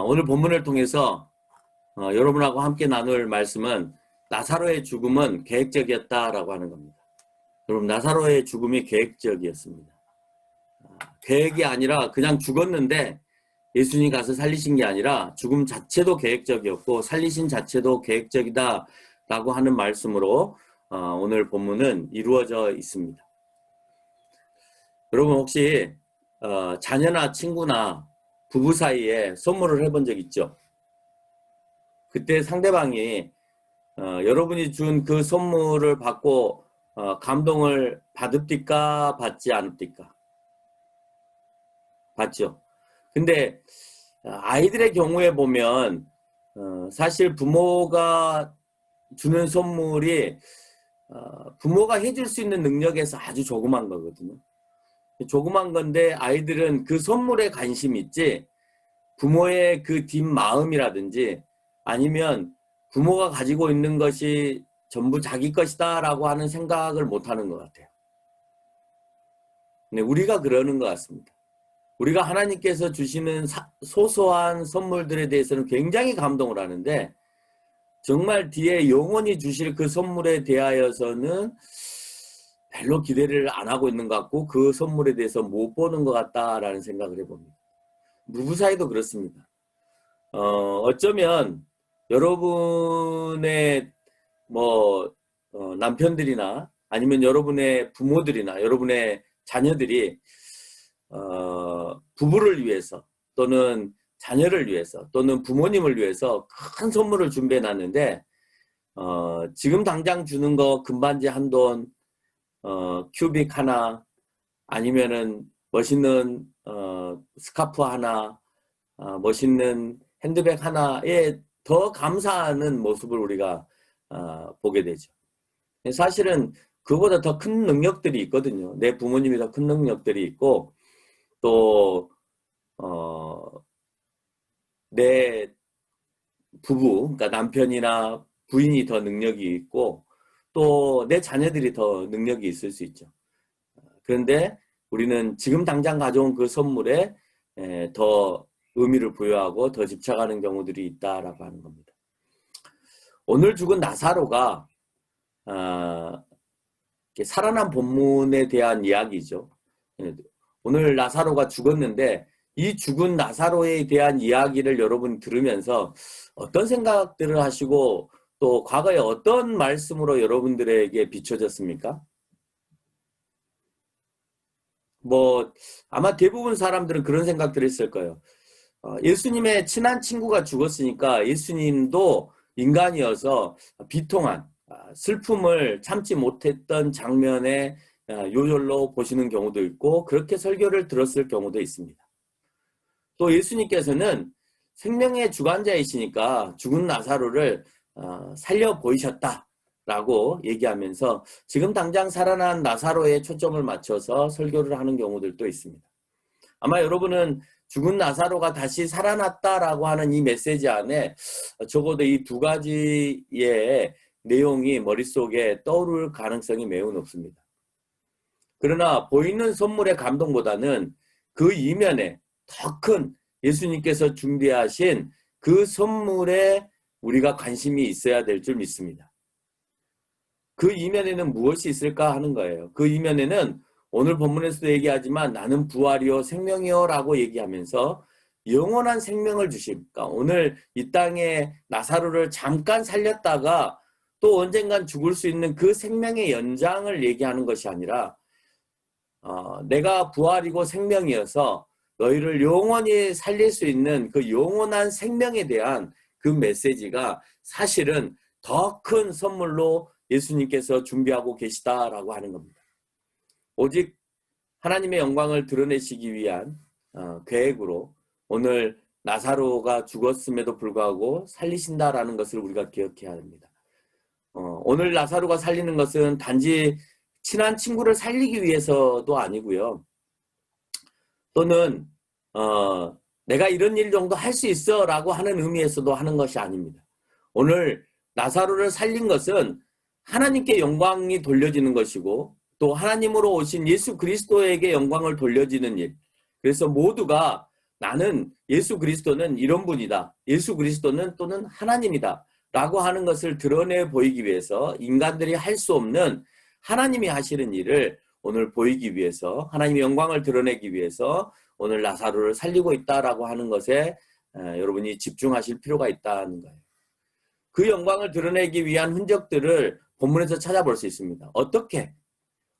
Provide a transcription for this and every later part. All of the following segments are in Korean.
오늘 본문을 통해서 여러분하고 함께 나눌 말씀은 나사로의 죽음은 계획적이었다라고 하는 겁니다. 여러분, 나사로의 죽음이 계획적이었습니다. 계획이 아니라 그냥 죽었는데 예수님이 가서 살리신 게 아니라 죽음 자체도 계획적이었고 살리신 자체도 계획적이다라고 하는 말씀으로 오늘 본문은 이루어져 있습니다. 여러분 혹시 자녀나 친구나 부부 사이에 선물을 해본 적 있죠? 그때 상대방이 여러분이 준 그 선물을 받고 감동을 받읍니까? 받지 않읍니까? 받죠. 근데 아이들의 경우에 보면 사실 부모가 주는 선물이 부모가 해줄 수 있는 능력에서 아주 조그만 거거든요. 조그만 건데 아이들은 그 선물에 관심이 있지 부모의 그 뒷마음이라든지 아니면 부모가 가지고 있는 것이 전부 자기 것이다 라고 하는 생각을 못하는 것 같아요. 근데 우리가 그러는 것 같습니다. 우리가 하나님께서 주시는 소소한 선물들에 대해서는 굉장히 감동을 하는데 정말 뒤에 영원히 주실 그 선물에 대하여서는 별로 기대를 안 하고 있는 것 같고 그 선물에 대해서 못 보는 것 같다라는 생각을 해봅니다. 부부 사이도 그렇습니다. 어쩌면 여러분의 남편들이나 아니면 여러분의 부모들이나 여러분의 자녀들이 부부를 위해서 또는 자녀를 위해서 또는 부모님을 위해서 큰 선물을 준비해 놨는데 지금 당장 주는 거 금반지 한 돈, 큐빅 하나 아니면은 멋있는 스카프 하나, 멋있는 핸드백 하나에 더 감사하는 모습을 우리가 보게 되죠. 사실은 그보다 더 큰 능력들이 있거든요. 내 부모님이 더 큰 능력들이 있고 또 내 부부, 그러니까 남편이나 부인이 더 능력이 있고 또 내 자녀들이 더 능력이 있을 수 있죠. 그런데 우리는 지금 당장 가져온 그 선물에 더 의미를 부여하고 더 집착하는 경우들이 있다라고 하는 겁니다. 오늘 죽은 나사로가 살아난 본문에 대한 이야기죠. 오늘 나사로가 죽었는데 이 죽은 나사로에 대한 이야기를 여러분 들으면서 어떤 생각들을 하시고 또 과거에 어떤 말씀으로 여러분들에게 비춰졌습니까? 아마 대부분 사람들은 그런 생각들을 했을 거예요. 예수님의 친한 친구가 죽었으니까 예수님도 인간이어서 비통한 슬픔을 참지 못했던 장면에 요절로 보시는 경우도 있고 그렇게 설교를 들었을 경우도 있습니다. 또 예수님께서는 생명의 주관자이시니까 죽은 나사로를 살려 보이셨다라고 얘기하면서 지금 당장 살아난 나사로에 초점을 맞춰서 설교를 하는 경우들도 있습니다. 아마 여러분은 죽은 나사로가 다시 살아났다라고 하는 이 메시지 안에 적어도 이 두 가지의 내용이 머릿속에 떠오를 가능성이 매우 높습니다. 그러나 보이는 선물의 감동보다는 그 이면에 더 큰 예수님께서 준비하신 그 선물에 우리가 관심이 있어야 될 줄 믿습니다. 그 이면에는 무엇이 있을까 하는 거예요. 그 이면에는 오늘 본문에서도 얘기하지만 나는 부활이요 생명이요 라고 얘기하면서 영원한 생명을 주십니까? 오늘 이 땅에 나사로를 잠깐 살렸다가 또 언젠간 죽을 수 있는 그 생명의 연장을 얘기하는 것이 아니라 내가 부활이고 생명이어서 너희를 영원히 살릴 수 있는 그 영원한 생명에 대한 그 메시지가 사실은 더 큰 선물로 예수님께서 준비하고 계시다라고 하는 겁니다. 오직 하나님의 영광을 드러내시기 위한 계획으로 오늘 나사로가 죽었음에도 불구하고 살리신다라는 것을 우리가 기억해야 합니다. 오늘 나사로가 살리는 것은 단지 친한 친구를 살리기 위해서도 아니고요. 또는 내가 이런 일 정도 할 수 있어 라고 하는 의미에서도 하는 것이 아닙니다. 오늘 나사로를 살린 것은 하나님께 영광이 돌려지는 것이고 또 하나님으로 오신 예수 그리스도에게 영광을 돌려지는 일. 그래서 모두가 나는 예수 그리스도는 이런 분이다. 예수 그리스도는 또는 하나님이다. 라고 하는 것을 드러내 보이기 위해서 인간들이 할 수 없는 하나님이 하시는 일을 오늘 보이기 위해서 하나님의 영광을 드러내기 위해서 오늘 나사로를 살리고 있다라고 하는 것에 여러분이 집중하실 필요가 있다는 거예요. 그 영광을 드러내기 위한 흔적들을 본문에서 찾아볼 수 있습니다.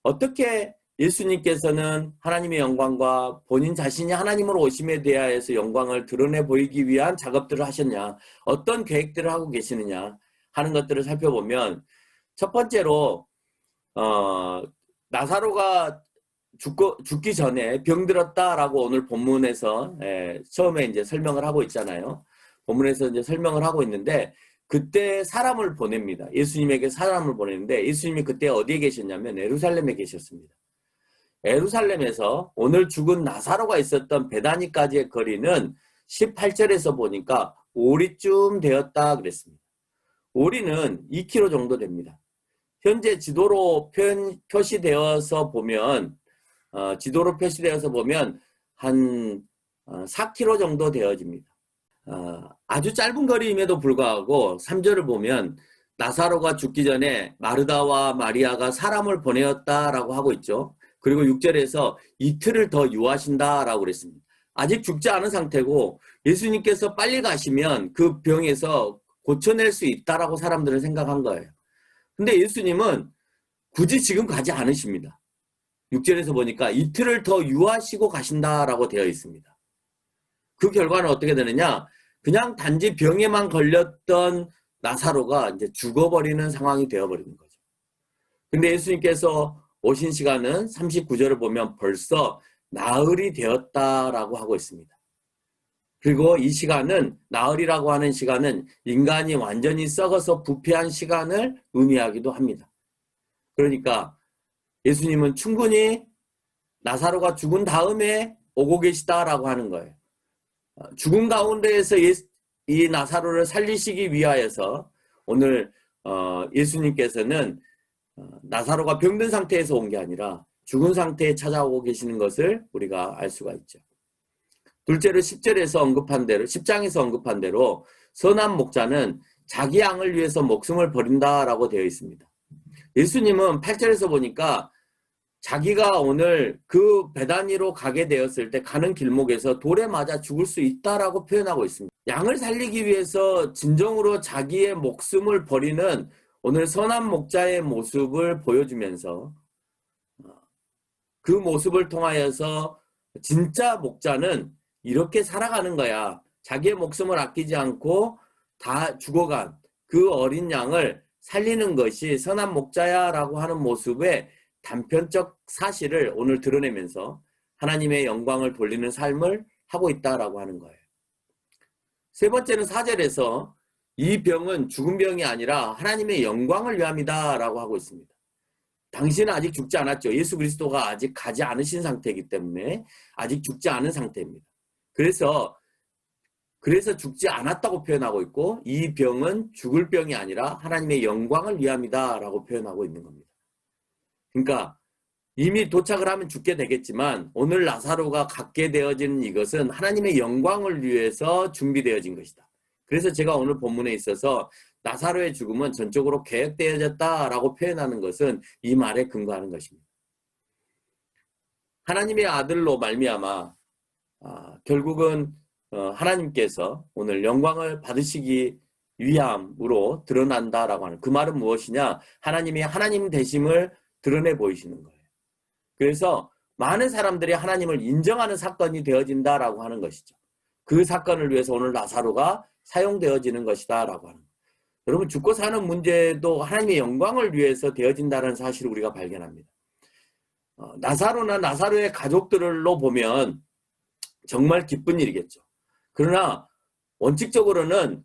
어떻게 예수님께서는 하나님의 영광과 본인 자신이 하나님으로 오심에 대하여서 영광을 드러내 보이기 위한 작업들을 하셨냐, 어떤 계획들을 하고 계시느냐 하는 것들을 살펴보면 첫 번째로 나사로가 죽기 전에 병들었다라고 오늘 본문에서 처음에 이제 설명을 하고 있잖아요. 본문에서 이제 설명을 하고 있는데 그때 사람을 보냅니다. 예수님에게 사람을 보내는데 예수님이 그때 어디에 계셨냐면 예루살렘에 계셨습니다. 예루살렘에서 오늘 죽은 나사로가 있었던 베다니까지의 거리는 18절에서 보니까 오리쯤 되었다 그랬습니다. 오리는 2km 정도 됩니다. 현재 지도로 표시되어서 보면 한 4km 정도 되어집니다. 아주 짧은 거리임에도 불구하고 3절을 보면 나사로가 죽기 전에 마르다와 마리아가 사람을 보내었다라고 하고 있죠. 그리고 6절에서 이틀을 더 유하신다라고 그랬습니다. 아직 죽지 않은 상태고 예수님께서 빨리 가시면 그 병에서 고쳐낼 수 있다라고 사람들은 생각한 거예요. 근데 예수님은 굳이 지금 가지 않으십니다. 6절에서 보니까 이틀을 더 유하시고 가신다라고 되어 있습니다. 그 결과는 어떻게 되느냐? 그냥 단지 병에만 걸렸던 나사로가 이제 죽어버리는 상황이 되어버리는 거죠. 근데 예수님께서 오신 시간은 39절을 보면 벌써 나흘이 되었다라고 하고 있습니다. 그리고 이 시간은 나흘이라고 하는 시간은 인간이 완전히 썩어서 부패한 시간을 의미하기도 합니다. 그러니까 예수님은 충분히 나사로가 죽은 다음에 오고 계시다라고 하는 거예요. 죽은 가운데에서 이 나사로를 살리시기 위하여서 오늘 예수님께서는 나사로가 병든 상태에서 온 게 아니라 죽은 상태에 찾아오고 계시는 것을 우리가 알 수가 있죠. 둘째로 10절에서 언급한 대로 10장에서 언급한 대로 선한 목자는 자기 양을 위해서 목숨을 버린다라고 되어 있습니다. 예수님은 8절에서 보니까 자기가 오늘 그 베다니로 가게 되었을 때 가는 길목에서 돌에 맞아 죽을 수 있다라고 표현하고 있습니다. 양을 살리기 위해서 진정으로 자기의 목숨을 버리는 오늘 선한 목자의 모습을 보여주면서 그 모습을 통하여서 진짜 목자는 이렇게 살아가는 거야. 자기의 목숨을 아끼지 않고 다 죽어간 그 어린 양을 살리는 것이 선한 목자야 라고 하는 모습의 단편적 사실을 오늘 드러내면서 하나님의 영광을 돌리는 삶을 하고 있다라고 하는 거예요. 세 번째는 4절에서 이 병은 죽은 병이 아니라 하나님의 영광을 위함이다 라고 하고 있습니다. 당신은 아직 죽지 않았죠. 예수 그리스도가 아직 가지 않으신 상태이기 때문에 아직 죽지 않은 상태입니다. 그래서 죽지 않았다고 표현하고 있고 이 병은 죽을 병이 아니라 하나님의 영광을 위함이다 라고 표현하고 있는 겁니다. 그러니까 이미 도착을 하면 죽게 되겠지만 오늘 나사로가 갖게 되어진 이것은 하나님의 영광을 위해서 준비되어진 것이다. 그래서 제가 오늘 본문에 있어서 나사로의 죽음은 전적으로 계획되어졌다라고 표현하는 것은 이 말에 근거하는 것입니다. 하나님의 아들로 말미암아 결국은 하나님께서 오늘 영광을 받으시기 위함으로 드러난다라고 하는 그 말은 무엇이냐? 하나님이 하나님 되심을 드러내 보이시는 거예요. 그래서 많은 사람들이 하나님을 인정하는 사건이 되어진다라고 하는 것이죠. 그 사건을 위해서 오늘 나사로가 사용되어지는 것이다 라고 하는 거예요. 여러분 죽고 사는 문제도 하나님의 영광을 위해서 되어진다는 사실을 우리가 발견합니다. 나사로나 나사로의 가족들로 보면 정말 기쁜 일이겠죠. 그러나 원칙적으로는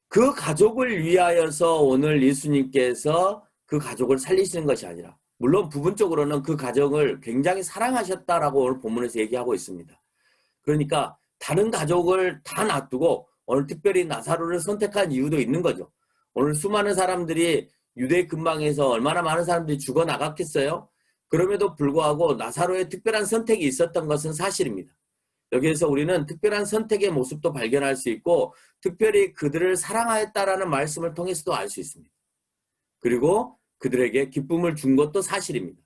그 가족을 위하여서 오늘 예수님께서 그 가족을 살리시는 것이 아니라 물론 부분적으로는 그 가정을 굉장히 사랑하셨다라고 오늘 본문에서 얘기하고 있습니다. 그러니까 다른 가족을 다 놔두고 오늘 특별히 나사로를 선택한 이유도 있는 거죠. 오늘 수많은 사람들이 유대 근방에서 얼마나 많은 사람들이 죽어나갔겠어요? 그럼에도 불구하고 나사로의 특별한 선택이 있었던 것은 사실입니다. 여기에서 우리는 특별한 선택의 모습도 발견할 수 있고 특별히 그들을 사랑하였다라는 말씀을 통해서도 알 수 있습니다. 그리고 그들에게 기쁨을 준 것도 사실입니다.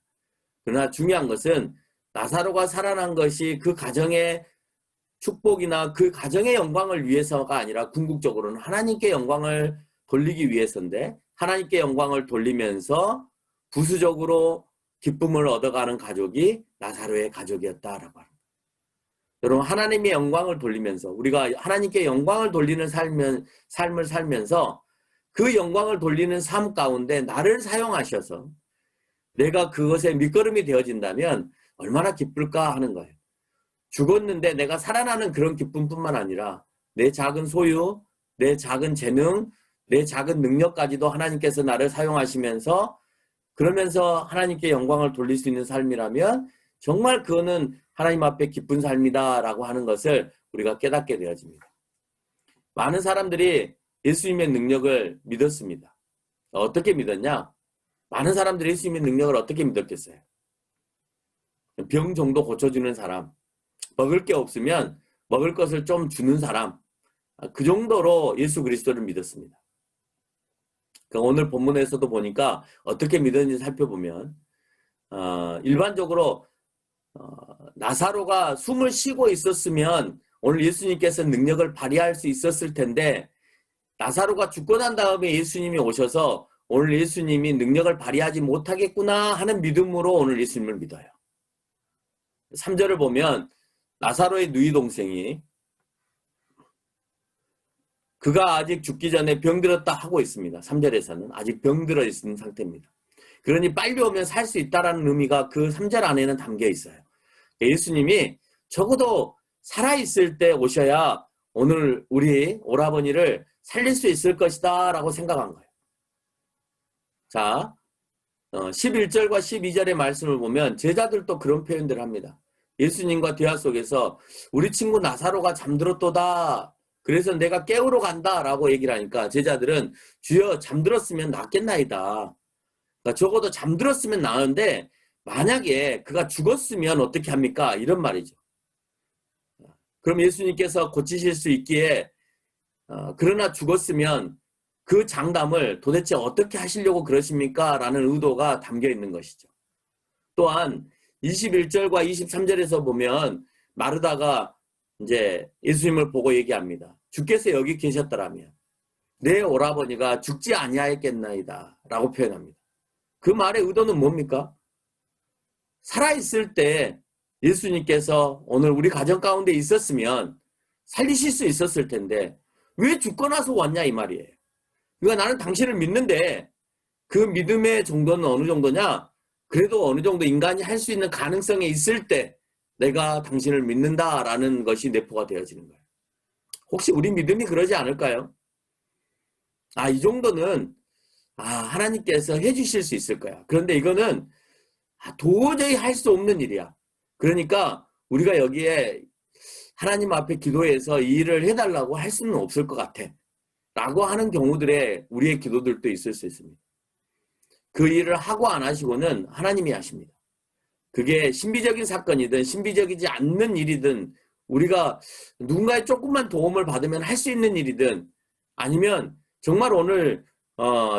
그러나 중요한 것은 나사로가 살아난 것이 그 가정의 축복이나 그 가정의 영광을 위해서가 아니라 궁극적으로는 하나님께 영광을 돌리기 위해서인데 하나님께 영광을 돌리면서 부수적으로 기쁨을 얻어가는 가족이 나사로의 가족이었다라고 합니다. 여러분 하나님의 영광을 돌리면서 우리가 하나님께 영광을 돌리는 삶을 살면서 그 영광을 돌리는 삶 가운데 나를 사용하셔서 내가 그것의 밑거름이 되어진다면 얼마나 기쁠까 하는 거예요. 죽었는데 내가 살아나는 그런 기쁨뿐만 아니라 내 작은 소유, 내 작은 재능, 내 작은 능력까지도 하나님께서 나를 사용하시면서 그러면서 하나님께 영광을 돌릴 수 있는 삶이라면 정말 그거는 하나님 앞에 기쁜 삶이다라고 하는 것을 우리가 깨닫게 되어집니다. 많은 사람들이 예수님의 능력을 믿었습니다. 어떻게 믿었냐? 많은 사람들이 예수님의 능력을 어떻게 믿었겠어요? 병 정도 고쳐주는 사람, 먹을 게 없으면 먹을 것을 좀 주는 사람, 그 정도로 예수 그리스도를 믿었습니다. 오늘 본문에서도 보니까 어떻게 믿었는지 살펴보면 일반적으로 나사로가 숨을 쉬고 있었으면 오늘 예수님께서 능력을 발휘할 수 있었을 텐데 나사로가 죽고 난 다음에 예수님이 오셔서 오늘 예수님이 능력을 발휘하지 못하겠구나 하는 믿음으로 오늘 예수님을 믿어요. 3절을 보면 나사로의 누이 동생이 그가 아직 죽기 전에 병들었다 하고 있습니다. 3절에서는 아직 병들어 있는 상태입니다. 그러니 빨리 오면 살 수 있다라는 의미가 그 3절 안에는 담겨 있어요. 예수님이 적어도 살아있을 때 오셔야 오늘 우리 오라버니를 살릴 수 있을 것이다 라고 생각한 거예요. 자, 11절과 12절의 말씀을 보면 제자들도 그런 표현들을 합니다. 예수님과 대화 속에서 우리 친구 나사로가 잠들었도다. 그래서 내가 깨우러 간다 라고 얘기를 하니까 제자들은 주여 잠들었으면 낫겠나이다. 그러니까 적어도 잠들었으면 나은데 만약에 그가 죽었으면 어떻게 합니까? 이런 말이죠. 그럼 예수님께서 고치실 수 있기에 그러나 죽었으면 그 장담을 도대체 어떻게 하시려고 그러십니까? 라는 의도가 담겨 있는 것이죠. 또한 21절과 23절에서 보면 마르다가 이제 예수님을 보고 얘기합니다. 주께서 여기 계셨더라면 내 오라버니가 죽지 아니하였겠나이다 라고 표현합니다. 그 말의 의도는 뭡니까? 살아있을 때 예수님께서 오늘 우리 가정 가운데 있었으면 살리실 수 있었을 텐데 왜 죽고 나서 왔냐 이 말이에요. 그러니까 나는 당신을 믿는데 그 믿음의 정도는 어느 정도냐? 그래도 어느 정도 인간이 할 수 있는 가능성이 있을 때 내가 당신을 믿는다라는 것이 내포가 되어지는 거예요. 혹시 우리 믿음이 그러지 않을까요? 이 정도는 하나님께서 해주실 수 있을 거야. 그런데 이거는 도저히 할 수 없는 일이야. 그러니까 우리가 여기에 하나님 앞에 기도해서 이 일을 해달라고 할 수는 없을 것 같아. 라고 하는 경우들의 우리의 기도들도 있을 수 있습니다. 그 일을 하고 안 하시고는 하나님이 하십니다. 그게 신비적인 사건이든 신비적이지 않는 일이든 우리가 누군가의 조금만 도움을 받으면 할 수 있는 일이든 아니면 정말 오늘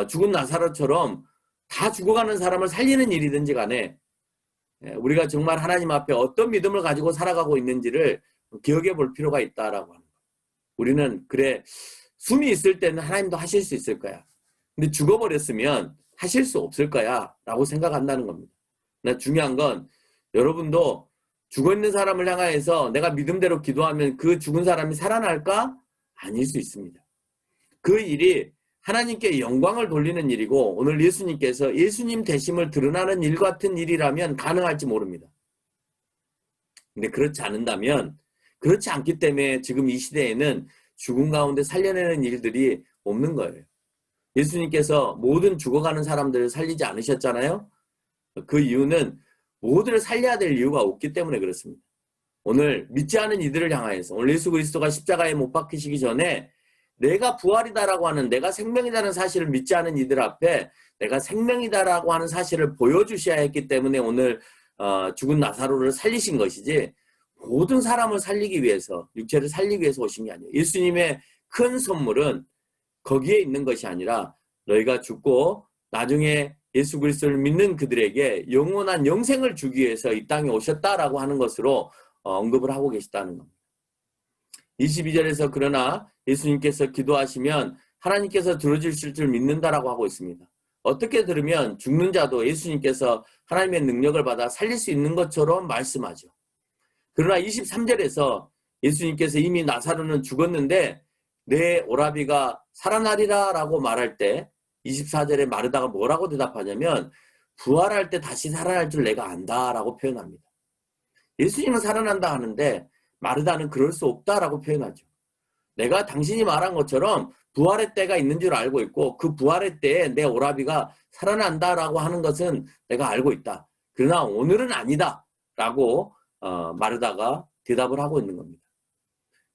죽은 나사로처럼 다 죽어가는 사람을 살리는 일이든지 간에 우리가 정말 하나님 앞에 어떤 믿음을 가지고 살아가고 있는지를 기억해 볼 필요가 있다라고 합니다. 우리는 그래 숨이 있을 때는 하나님도 하실 수 있을 거야. 근데 죽어버렸으면 하실 수 없을 거야 라고 생각한다는 겁니다. 중요한 건 여러분도 죽어있는 사람을 향하여서 내가 믿음대로 기도하면 그 죽은 사람이 살아날까? 아닐 수 있습니다. 그 일이 하나님께 영광을 돌리는 일이고 오늘 예수님께서 예수님 되심을 드러나는 일 같은 일이라면 가능할지 모릅니다. 근데 그렇지 않는다면 그렇지 않기 때문에 지금 이 시대에는 죽음 가운데 살려내는 일들이 없는 거예요. 예수님께서 모든 죽어가는 사람들을 살리지 않으셨잖아요. 그 이유는 모두를 살려야 될 이유가 없기 때문에 그렇습니다. 오늘 믿지 않은 이들을 향하여서 오늘 예수 그리스도가 십자가에 못 박히시기 전에 내가 부활이다라고 하는 내가 생명이다라는 사실을 믿지 않은 이들 앞에 내가 생명이다라고 하는 사실을 보여주셔야 했기 때문에 오늘 죽은 나사로를 살리신 것이지 모든 사람을 살리기 위해서, 육체를 살리기 위해서 오신 게 아니에요. 예수님의 큰 선물은 거기에 있는 것이 아니라 너희가 죽고 나중에 예수 그리스도를 믿는 그들에게 영원한 영생을 주기 위해서 이 땅에 오셨다라고 하는 것으로 언급을 하고 계시다는 겁니다. 22절에서 그러나 예수님께서 기도하시면 하나님께서 들어주실 줄 믿는다라고 하고 있습니다. 어떻게 들으면 죽는 자도 예수님께서 하나님의 능력을 받아 살릴 수 있는 것처럼 말씀하죠. 그러나 23절에서 예수님께서 이미 나사로는 죽었는데 내 오라비가 살아나리라 라고 말할 때 24절에 마르다가 뭐라고 대답하냐면 부활할 때 다시 살아날 줄 내가 안다 라고 표현합니다. 예수님은 살아난다 하는데 마르다는 그럴 수 없다 라고 표현하죠. 내가 당신이 말한 것처럼 부활의 때가 있는 줄 알고 있고 그 부활의 때에 내 오라비가 살아난다 라고 하는 것은 내가 알고 있다. 그러나 오늘은 아니다 라고 마르다가 대답을 하고 있는 겁니다.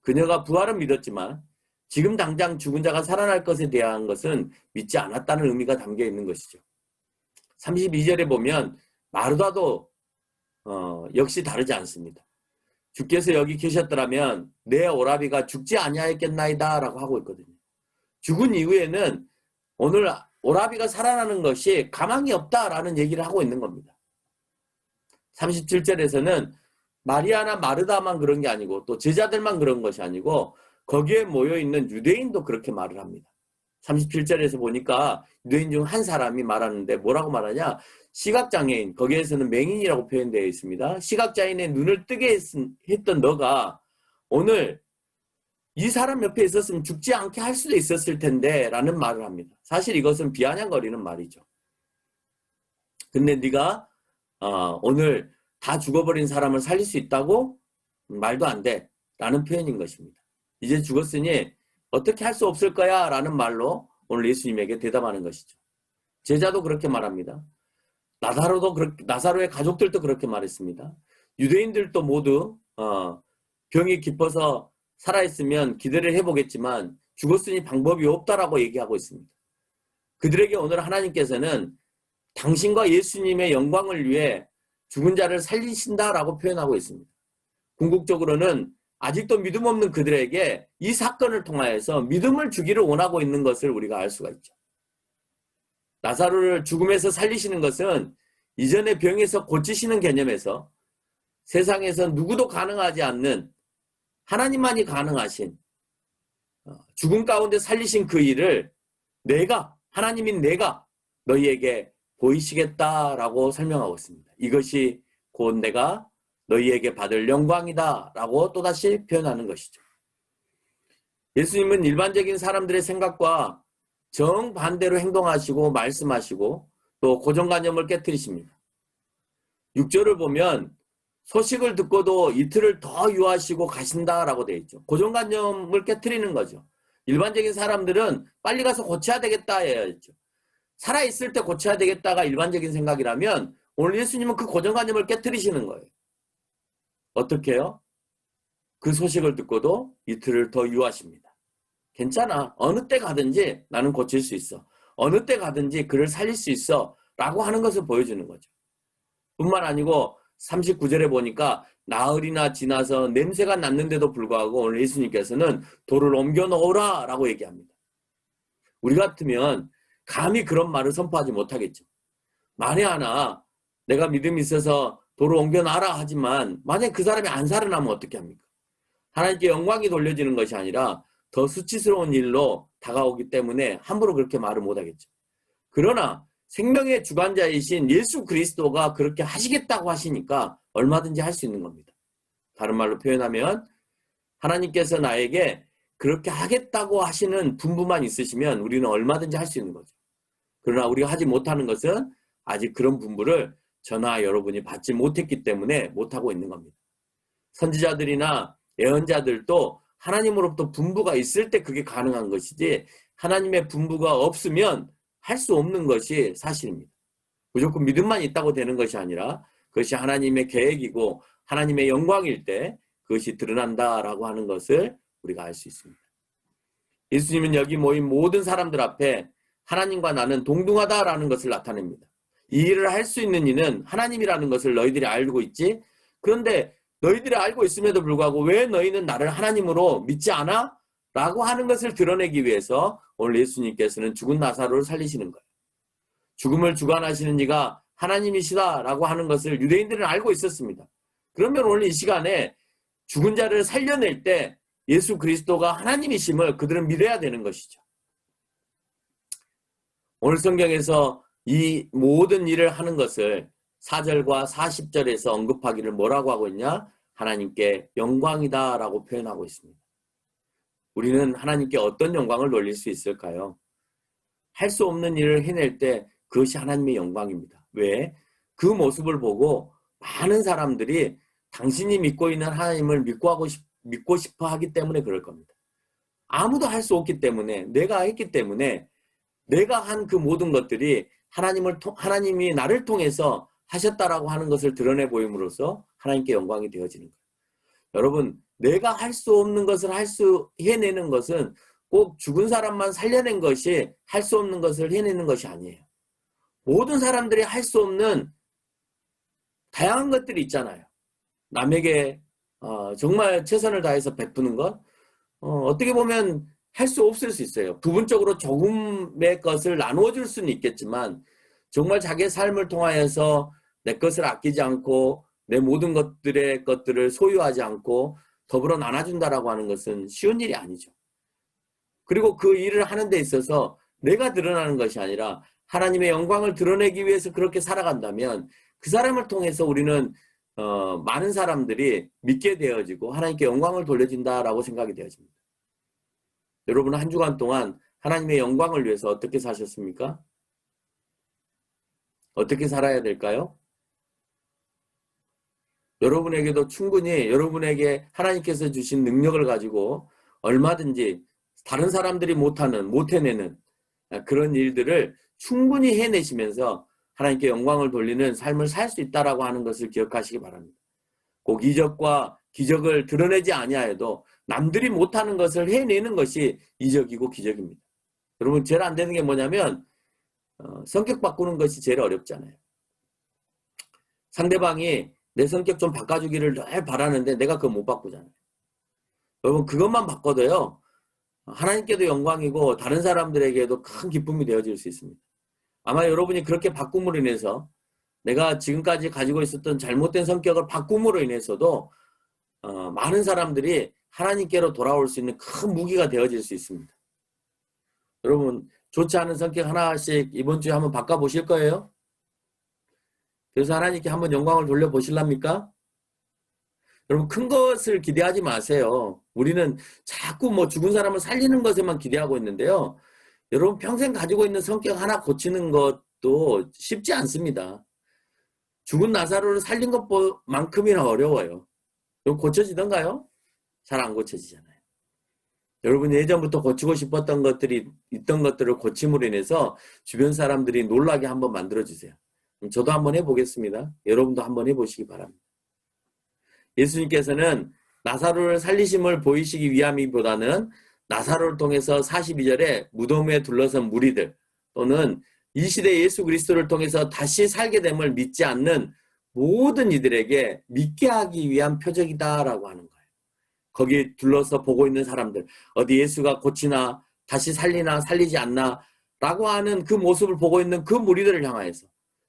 그녀가 부활은 믿었지만 지금 당장 죽은 자가 살아날 것에 대한 것은 믿지 않았다는 의미가 담겨 있는 것이죠. 32절에 보면 마르다도 역시 다르지 않습니다. 주께서 여기 계셨더라면 내 오라비가 죽지 아니하였겠나이다 라고 하고 있거든요. 죽은 이후에는 오늘 오라비가 살아나는 것이 가망이 없다라는 얘기를 하고 있는 겁니다. 37절에서는 마리아나 마르다만 그런 게 아니고 또 제자들만 그런 것이 아니고 거기에 모여있는 유대인도 그렇게 말을 합니다. 37절에서 보니까 유대인 중 한 사람이 말하는데 뭐라고 말하냐? 시각장애인, 거기에서는 맹인이라고 표현되어 있습니다. 시각장애인의 눈을 뜨게 했던 너가 오늘 이 사람 옆에 있었으면 죽지 않게 할 수도 있었을 텐데 라는 말을 합니다. 사실 이것은 비아냥거리는 말이죠. 근데 네가 오늘 다 죽어버린 사람을 살릴 수 있다고? 말도 안 돼 라는 표현인 것입니다. 이제 죽었으니 어떻게 할 수 없을 거야 라는 말로 오늘 예수님에게 대답하는 것이죠. 제자도 그렇게 말합니다. 나사로의 가족들도 그렇게 말했습니다. 유대인들도 모두 병이 깊어서 살아있으면 기대를 해보겠지만 죽었으니 방법이 없다라고 얘기하고 있습니다. 그들에게 오늘 하나님께서는 당신과 예수님의 영광을 위해 죽은 자를 살리신다라고 표현하고 있습니다. 궁극적으로는 아직도 믿음 없는 그들에게 이 사건을 통하여서 믿음을 주기를 원하고 있는 것을 우리가 알 수가 있죠. 나사로를 죽음에서 살리시는 것은 이전의 병에서 고치시는 개념에서 세상에서 누구도 가능하지 않는 하나님만이 가능하신 죽음 가운데 살리신 그 일을 하나님인 내가 너희에게 보이시겠다라고 설명하고 있습니다. 이것이 곧 내가 너희에게 받을 영광이다 라고 또다시 표현하는 것이죠. 예수님은 일반적인 사람들의 생각과 정반대로 행동하시고 말씀하시고 또 고정관념을 깨뜨리십니다. 6절을 보면 소식을 듣고도 이틀을 더 유하시고 가신다라고 되어 있죠. 고정관념을 깨뜨리는 거죠. 일반적인 사람들은 빨리 가서 고쳐야 되겠다 해야죠. 살아있을 때 고쳐야 되겠다가 일반적인 생각이라면 오늘 예수님은 그 고정관념을 깨뜨리시는 거예요. 어떻게 해요? 그 소식을 듣고도 이틀을 더 유하십니다. 괜찮아. 어느 때 가든지 나는 고칠 수 있어. 어느 때 가든지 그를 살릴 수 있어. 라고 하는 것을 보여주는 거죠. 뿐만 아니고 39절에 보니까 나흘이나 지나서 냄새가 났는데도 불구하고 오늘 예수님께서는 돌을 옮겨 놓으라 라고 얘기합니다. 우리 같으면 감히 그런 말을 선포하지 못하겠죠. 만에 하나 내가 믿음이 있어서 돌을 옮겨놔라 하지만 만약에 그 사람이 안 살아나면 어떻게 합니까? 하나님께 영광이 돌려지는 것이 아니라 더 수치스러운 일로 다가오기 때문에 함부로 그렇게 말을 못하겠죠. 그러나 생명의 주관자이신 예수 그리스도가 그렇게 하시겠다고 하시니까 얼마든지 할 수 있는 겁니다. 다른 말로 표현하면 하나님께서 나에게 그렇게 하겠다고 하시는 분부만 있으시면 우리는 얼마든지 할 수 있는 거죠. 그러나 우리가 하지 못하는 것은 아직 그런 분부를 저나 여러분이 받지 못했기 때문에 못하고 있는 겁니다. 선지자들이나 예언자들도 하나님으로부터 분부가 있을 때 그게 가능한 것이지 하나님의 분부가 없으면 할 수 없는 것이 사실입니다. 무조건 믿음만 있다고 되는 것이 아니라 그것이 하나님의 계획이고 하나님의 영광일 때 그것이 드러난다라고 하는 것을 우리가 알 수 있습니다. 예수님은 여기 모인 모든 사람들 앞에 하나님과 나는 동등하다라는 것을 나타냅니다. 이 일을 할 수 있는 이는 하나님이라는 것을 너희들이 알고 있지. 그런데 너희들이 알고 있음에도 불구하고 왜 너희는 나를 하나님으로 믿지 않아? 라고 하는 것을 드러내기 위해서 오늘 예수님께서는 죽은 나사로를 살리시는 거예요. 죽음을 주관하시는 이가 하나님이시다라고 하는 것을 유대인들은 알고 있었습니다. 그러면 오늘 이 시간에 죽은 자를 살려낼 때 예수 그리스도가 하나님이심을 그들은 믿어야 되는 것이죠. 오늘 성경에서 이 모든 일을 하는 것을 4절과 40절에서 언급하기를 뭐라고 하고 있냐? 하나님께 영광이다 라고 표현하고 있습니다. 우리는 하나님께 어떤 영광을 돌릴 수 있을까요? 할 수 없는 일을 해낼 때 그것이 하나님의 영광입니다. 왜? 그 모습을 보고 많은 사람들이 당신이 믿고 있는 하나님을 믿고 싶어 하기 때문에 그럴 겁니다. 아무도 할 수 없기 때문에, 내가 했기 때문에, 내가 한 그 모든 것들이 하나님이 나를 통해서 하셨다라고 하는 것을 드러내 보임으로써 하나님께 영광이 되어지는 거예요. 여러분, 내가 할 수 없는 것을 해내는 것은 꼭 죽은 사람만 살려낸 것이 할 수 없는 것을 해내는 것이 아니에요. 모든 사람들이 할 수 없는 다양한 것들이 있잖아요. 남에게 정말 최선을 다해서 베푸는 것, 어떻게 보면 할 수 없을 수 있어요. 부분적으로 조금의 것을 나누어 줄 수는 있겠지만 정말 자기의 삶을 통하여서 내 것을 아끼지 않고 내 모든 것들을 소유하지 않고 더불어 나눠준다라고 하는 것은 쉬운 일이 아니죠. 그리고 그 일을 하는 데 있어서 내가 드러나는 것이 아니라 하나님의 영광을 드러내기 위해서 그렇게 살아간다면 그 사람을 통해서 우리는 많은 사람들이 믿게 되어지고 하나님께 영광을 돌려준다라고 생각이 되어집니다. 여러분은 한 주간 동안 하나님의 영광을 위해서 어떻게 사셨습니까? 어떻게 살아야 될까요? 여러분에게도 충분히 여러분에게 하나님께서 주신 능력을 가지고 얼마든지 다른 사람들이 못 해내는 그런 일들을 충분히 해내시면서 하나님께 영광을 돌리는 삶을 살 수 있다라고 하는 것을 기억하시기 바랍니다. 꼭 이적과 기적을 드러내지 아니하여도 남들이 못하는 것을 해내는 것이 이적이고 기적입니다. 여러분, 제일 안 되는 게 뭐냐면 성격 바꾸는 것이 제일 어렵잖아요. 상대방이 내 성격 좀 바꿔주기를 늘 바라는데 내가 그거 못 바꾸잖아요. 여러분, 그것만 바꿔도요, 하나님께도 영광이고 다른 사람들에게도 큰 기쁨이 되어질 수 있습니다. 아마 여러분이 그렇게 바꿈으로 인해서 내가 지금까지 가지고 있었던 잘못된 성격을 바꿈으로 인해서도 많은 사람들이 하나님께로 돌아올 수 있는 큰 무기가 되어질 수 있습니다. 여러분, 좋지 않은 성격 하나씩 이번 주에 한번 바꿔보실 거예요? 그래서 하나님께 한번 영광을 돌려보실랍니까? 여러분, 큰 것을 기대하지 마세요. 우리는 자꾸 죽은 사람을 살리는 것에만 기대하고 있는데요. 여러분, 평생 가지고 있는 성격 하나 고치는 것도 쉽지 않습니다. 죽은 나사로를 살린 것만큼이나 어려워요. 이거 고쳐지던가요? 잘 안 고쳐지잖아요. 여러분이 예전부터 고치고 싶었던 것들이 있던 것들을 고침으로 인해서 주변 사람들이 놀라게 한번 만들어주세요. 저도 한번 해보겠습니다. 여러분도 한번 해보시기 바랍니다. 예수님께서는 나사로를 살리심을 보이시기 위함이보다는 나사로를 통해서 42절에 무덤에 둘러선 무리들 또는 이 시대 예수 그리스도를 통해서 다시 살게 됨을 믿지 않는 모든 이들에게 믿게 하기 위한 표적이다라고 하는 거예요. 거기 둘러서 보고 있는 사람들, 어디 예수가 고치나 다시 살리나 살리지 않나 라고 하는 그 모습을 보고 있는 그 무리들을 향하여서,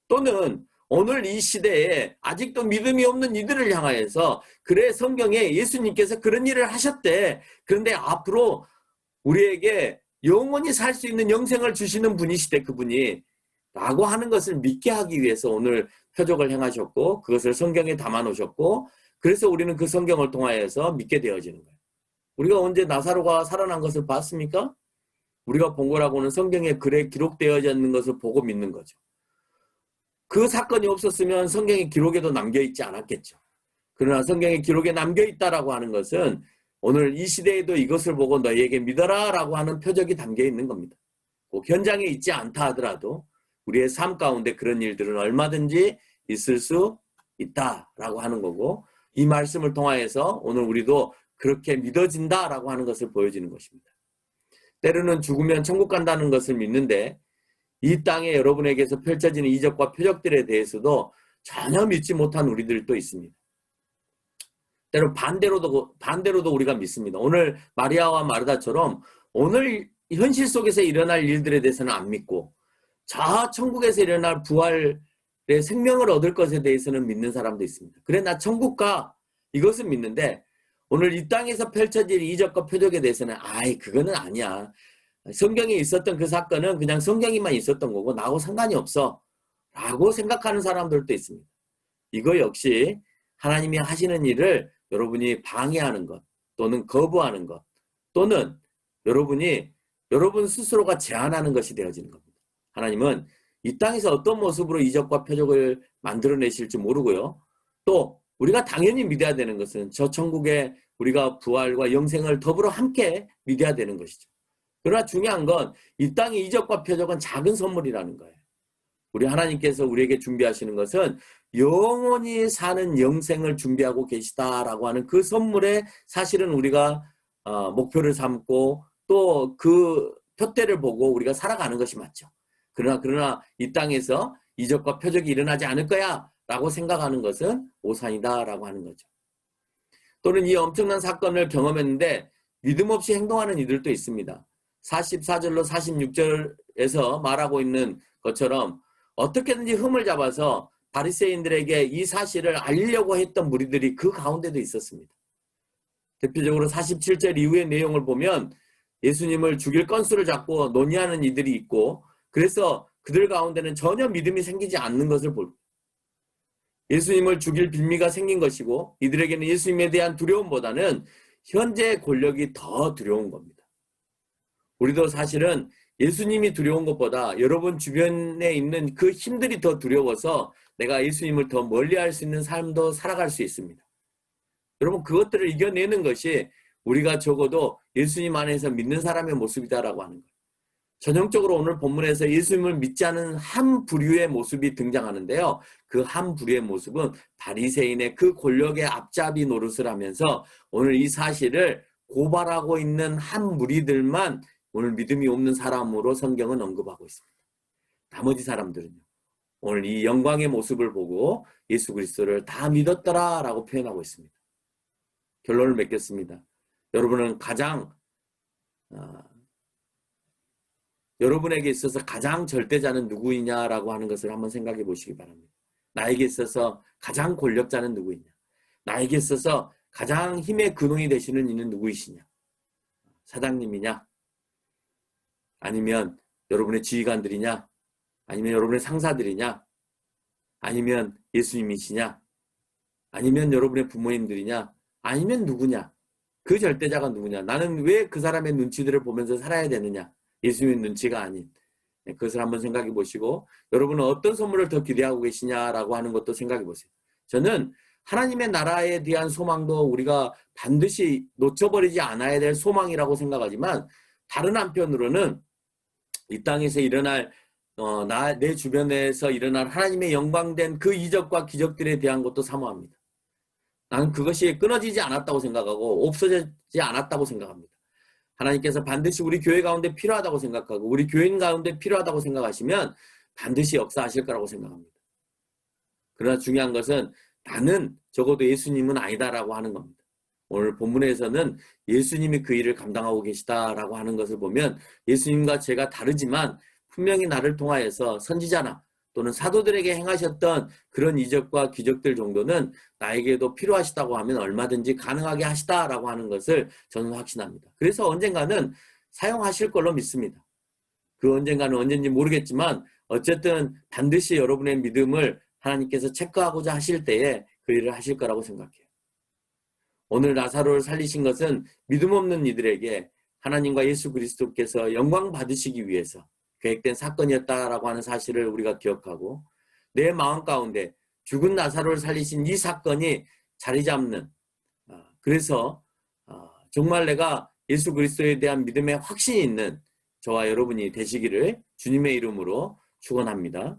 또는 오늘 이 시대에 아직도 믿음이 없는 이들을 향하여서, 그래 성경에 예수님께서 그런 일을 하셨대, 그런데 앞으로 우리에게 영원히 살 수 있는 영생을 주시는 분이시대 그분이, 라고 하는 것을 믿게 하기 위해서 오늘 표적을 행하셨고 그것을 성경에 담아 놓으셨고, 그래서 우리는 그 성경을 통하여서 믿게 되어지는 거예요. 우리가 언제 나사로가 살아난 것을 봤습니까? 우리가 본 거라고는 성경에 글에 기록되어져 있는 것을 보고 믿는 거죠. 그 사건이 없었으면 성경의 기록에도 남겨있지 않았겠죠. 그러나 성경의 기록에 남겨있다라고 하는 것은 오늘 이 시대에도 이것을 보고 너희에게 믿어라 라고 하는 표적이 담겨 있는 겁니다. 꼭 현장에 있지 않다 하더라도 우리의 삶 가운데 그런 일들은 얼마든지 있을 수 있다라고 하는 거고, 이 말씀을 통하여서 오늘 우리도 그렇게 믿어진다라고 하는 것을 보여주는 것입니다. 때로는 죽으면 천국 간다는 것을 믿는데 이 땅에 여러분에게서 펼쳐지는 이적과 표적들에 대해서도 전혀 믿지 못한 우리들도 있습니다. 때로 반대로도 우리가 믿습니다. 오늘 마리아와 마르다처럼 오늘 현실 속에서 일어날 일들에 대해서는 안 믿고 저 천국에서 일어날 부활의 생명을 얻을 것에 대해서는 믿는 사람도 있습니다. 그래 나 천국 가 이것은 믿는데 오늘 이 땅에서 펼쳐질 이적과 표적에 대해서는 그거는 아니야. 성경에 있었던 그 사건은 그냥 성경에만 있었던 거고 나하고 상관이 없어 라고 생각하는 사람들도 있습니다. 이거 역시 하나님이 하시는 일을 여러분이 방해하는 것 또는 거부하는 것 또는 여러분 스스로가 제한하는 것이 되어지는 겁니다. 하나님은 이 땅에서 어떤 모습으로 이적과 표적을 만들어내실지 모르고요. 또 우리가 당연히 믿어야 되는 것은 저 천국에 우리가 부활과 영생을 더불어 함께 믿어야 되는 것이죠. 그러나 중요한 건 이 땅의 이적과 표적은 작은 선물이라는 거예요. 우리 하나님께서 우리에게 준비하시는 것은 영원히 사는 영생을 준비하고 계시다라고 하는 그 선물에 사실은 우리가 목표를 삼고 또 그 표대를 보고 우리가 살아가는 것이 맞죠. 그러나 이 땅에서 이적과 표적이 일어나지 않을 거야 라고 생각하는 것은 오산이다 라고 하는 거죠. 또는 이 엄청난 사건을 경험했는데 믿음 없이 행동하는 이들도 있습니다. 44절로 46절에서 말하고 있는 것처럼 어떻게든지 흠을 잡아서 바리새인들에게 이 사실을 알리려고 했던 무리들이 그 가운데도 있었습니다. 대표적으로 47절 이후의 내용을 보면 예수님을 죽일 건수를 잡고 논의하는 이들이 있고 그래서 그들 가운데는 전혀 믿음이 생기지 않는 것을 볼 예수님을 죽일 빌미가 생긴 것이고 이들에게는 예수님에 대한 두려움보다는 현재 권력이 더 두려운 겁니다. 우리도 사실은 예수님이 두려운 것보다 여러분 주변에 있는 그 힘들이 더 두려워서 내가 예수님을 더 멀리할 수 있는 삶도 살아갈 수 있습니다. 여러분 그것들을 이겨내는 것이 우리가 적어도 예수님 안에서 믿는 사람의 모습이다라고 하는 거예요. 전형적으로 오늘 본문에서 예수님을 믿지 않은 한 부류의 모습이 등장하는데요. 그 한 부류의 모습은 바리새인의 그 권력의 앞잡이 노릇을 하면서 오늘 이 사실을 고발하고 있는 한 무리들만 오늘 믿음이 없는 사람으로 성경은 언급하고 있습니다. 나머지 사람들은요. 오늘 이 영광의 모습을 보고 예수 그리스도를 다 믿었더라라고 표현하고 있습니다. 결론을 맺겠습니다. 여러분은 여러분에게 있어서 가장 절대자는 누구이냐라고 하는 것을 한번 생각해 보시기 바랍니다. 나에게 있어서 가장 권력자는 누구이냐? 나에게 있어서 가장 힘의 근원이 되시는 이는 누구이시냐? 사장님이냐? 아니면 여러분의 지휘관들이냐? 아니면 여러분의 상사들이냐? 아니면 예수님이시냐? 아니면 여러분의 부모님들이냐? 아니면 누구냐? 그 절대자가 누구냐? 나는 왜 그 사람의 눈치들을 보면서 살아야 되느냐? 예수님의 눈치가 아닌 그것을 한번 생각해 보시고 여러분은 어떤 선물을 더 기대하고 계시냐라고 하는 것도 생각해 보세요. 저는 하나님의 나라에 대한 소망도 우리가 반드시 놓쳐버리지 않아야 될 소망이라고 생각하지만 다른 한편으로는 이 땅에서 일어날 내 주변에서 일어날 하나님의 영광된 그 이적과 기적들에 대한 것도 사모합니다. 나는 그것이 끊어지지 않았다고 생각하고 없어지지 않았다고 생각합니다. 하나님께서 반드시 우리 교회 가운데 필요하다고 생각하고 우리 교인 가운데 필요하다고 생각하시면 반드시 역사하실 거라고 생각합니다. 그러나 중요한 것은 나는 적어도 예수님은 아니다라고 하는 겁니다. 오늘 본문에서는 예수님이 그 일을 감당하고 계시다라고 하는 것을 보면 예수님과 제가 다르지만 분명히 나를 통하여서 선지자나 또는 사도들에게 행하셨던 그런 이적과 기적들 정도는 나에게도 필요하시다고 하면 얼마든지 가능하게 하시다라고 하는 것을 저는 확신합니다. 그래서 언젠가는 사용하실 걸로 믿습니다. 그 언젠가는 언젠지 모르겠지만 어쨌든 반드시 여러분의 믿음을 하나님께서 체크하고자 하실 때에 그 일을 하실 거라고 생각해요. 오늘 나사로를 살리신 것은 믿음 없는 이들에게 하나님과 예수 그리스도께서 영광 받으시기 위해서 계획된 사건이었다라고 하는 사실을 우리가 기억하고 내 마음 가운데 죽은 나사로를 살리신 이 사건이 자리 잡는 그래서 정말 내가 예수 그리스도에 대한 믿음의 확신이 있는 저와 여러분이 되시기를 주님의 이름으로 축원합니다.